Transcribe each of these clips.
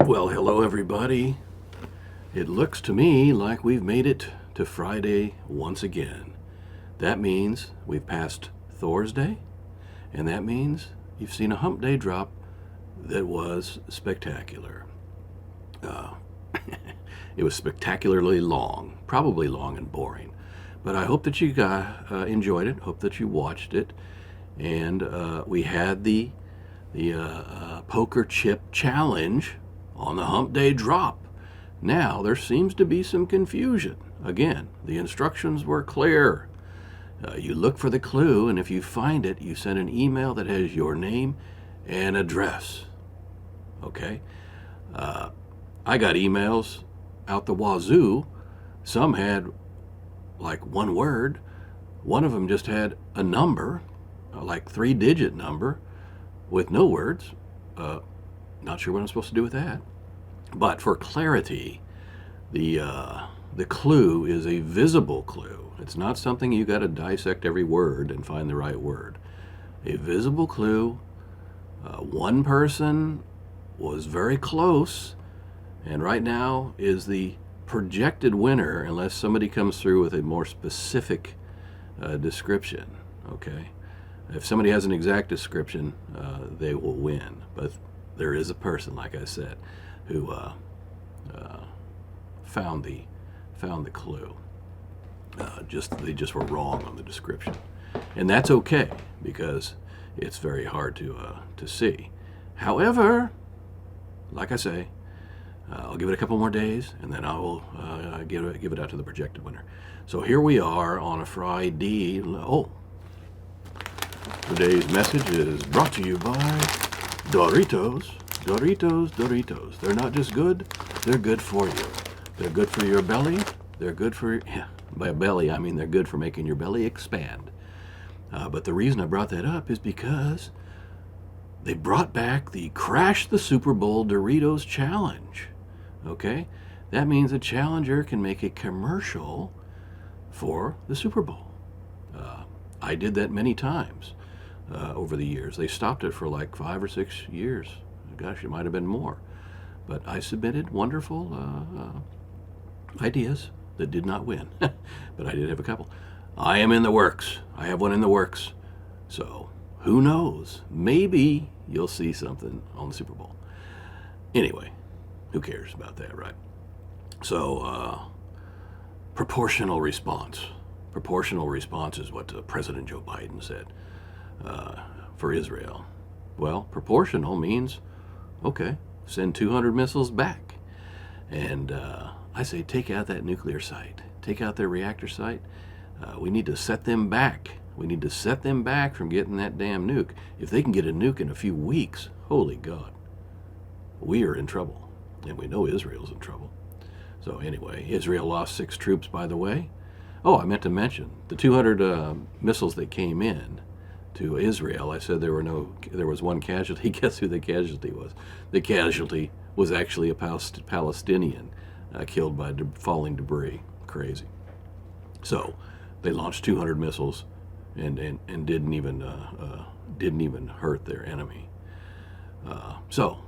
Well, hello, everybody. It looks to me like we've made it to Friday once again. That means we've passed Thursday, and that means you've seen a hump day drop that was spectacular. Uh, it was spectacularly long, probably long and boring, but I hope that you enjoyed it. Hope that you watched it, and we had the poker chip challenge on the hump day drop. Now there seems to be some confusion. Again, the instructions were clear. You look for the clue, and if you find it, you send an email that has your name and address. Okay? I got emails out the wazoo. Some had like one word. One of them just had a number, like 3-digit number, with no words. Not sure what I'm supposed to do with that. But for clarity, the clue is a visible clue. It's not something you got to dissect every word and find the right word. A visible clue. One person was very close, and right now is the projected winner, unless somebody comes through with a more specific description. Okay, if somebody has an exact description, they will win. But there is a person, like I said, who found the clue. They just were wrong on the description, and that's okay because it's very hard to see. However, like I say, I'll give it a couple more days, and then I will give it out to the projected winner. So here we are on a Friday. Oh, today's message is brought to you by Doritos. Doritos, Doritos. They're not just good, they're good for you. They're good for your belly. They're good for, yeah, by belly, I mean they're good for making your belly expand. But the reason I brought that up is because they brought back the Crash the Super Bowl Doritos Challenge. Okay? That means a challenger can make a commercial for the Super Bowl. I did that many times over the years. They stopped it for like 5 or 6 years. Gosh, it might have been more. But I submitted wonderful ideas that did not win. But I did have a couple. I am in the works. I have one in the works. So who knows? Maybe you'll see something on the Super Bowl. Anyway, who cares about that, right? So proportional response. Proportional response is what President Joe Biden said for Israel. Well, proportional means, okay, send 200 missiles back. And I say take out that nuclear site. Take out their reactor site. We need to set them back. We need to set them back from getting that damn nuke. If they can get a nuke in a few weeks, holy God, we are in trouble. And we know Israel's in trouble. So anyway, Israel lost 6 troops, by the way. Oh, I meant to mention, the 200 missiles that came in to Israel, I said there was one casualty. Guess who the casualty was? The casualty was actually a Palestinian killed by falling debris. Crazy. So they launched 200 missiles and didn't even hurt their enemy. So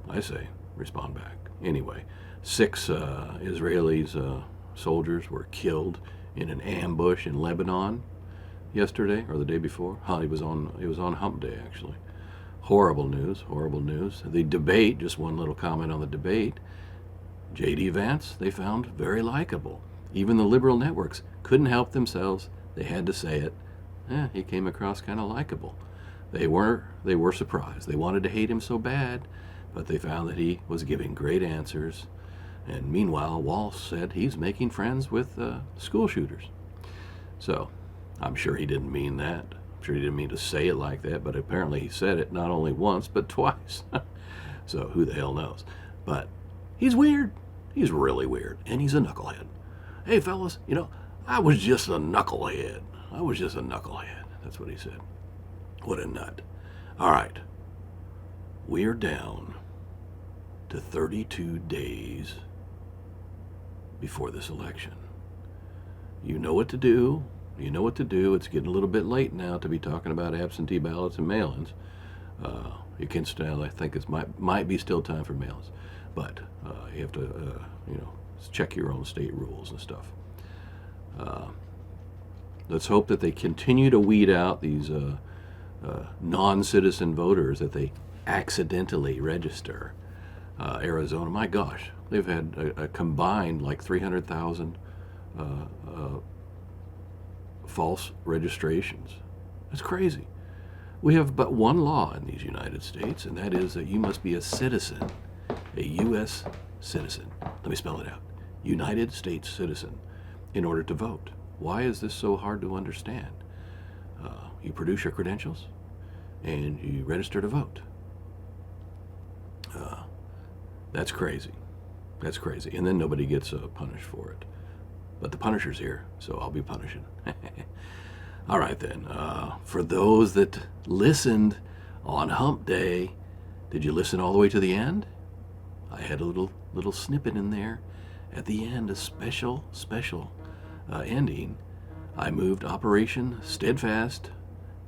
I say respond back. Anyway, 6 Israelis soldiers were killed in an ambush in Lebanon yesterday or the day before. It was on Hump Day, actually. Horrible news. The debate, just one little comment on the debate. J.D. Vance, they found very likable. Even the liberal networks couldn't help themselves. They had to say it. He came across kind of likable. They were surprised. They wanted to hate him so bad, but they found that he was giving great answers. And meanwhile, Walsh said he's making friends with school shooters. So I'm sure he didn't mean that. I'm sure he didn't mean to say it like that, but apparently he said it not only once, but twice. So who the hell knows? But he's weird. He's really weird. And he's a knucklehead. Hey, fellas, I was just a knucklehead. That's what he said. What a nut. All right. We are down to 32 days before this election. You know what to do. It's getting a little bit late now to be talking about absentee ballots and mail-ins. You can still, I think it might be still time for mail-ins, but you have to, check your own state rules and stuff. Let's hope that they continue to weed out these non-citizen voters that they accidentally register. Arizona, my gosh, they've had a combined like 300,000 false registrations. That's crazy. We have but one law in these United States, and that is that you must be a citizen, a U.S. citizen. Let me spell it out. United States citizen in order to vote. Why is this so hard to understand? You produce your credentials and you register to vote. That's crazy. That's crazy. And then nobody gets punished for it. But the Punisher's here, so I'll be punishing. All right then. For those that listened on Hump Day, did you listen all the way to the end? I had a little snippet in there at the end, a special ending. I moved Operation Steadfast,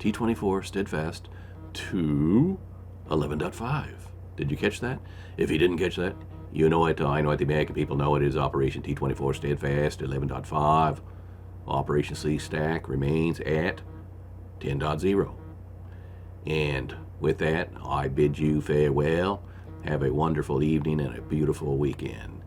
T-24 Steadfast, to 11.5. Did you catch that? If you didn't catch that, you know it. I know it. The American people know it is Operation T-24 Steadfast, 11.5. Operation C Stack remains at 10.0. And with that, I bid you farewell. Have a wonderful evening and a beautiful weekend.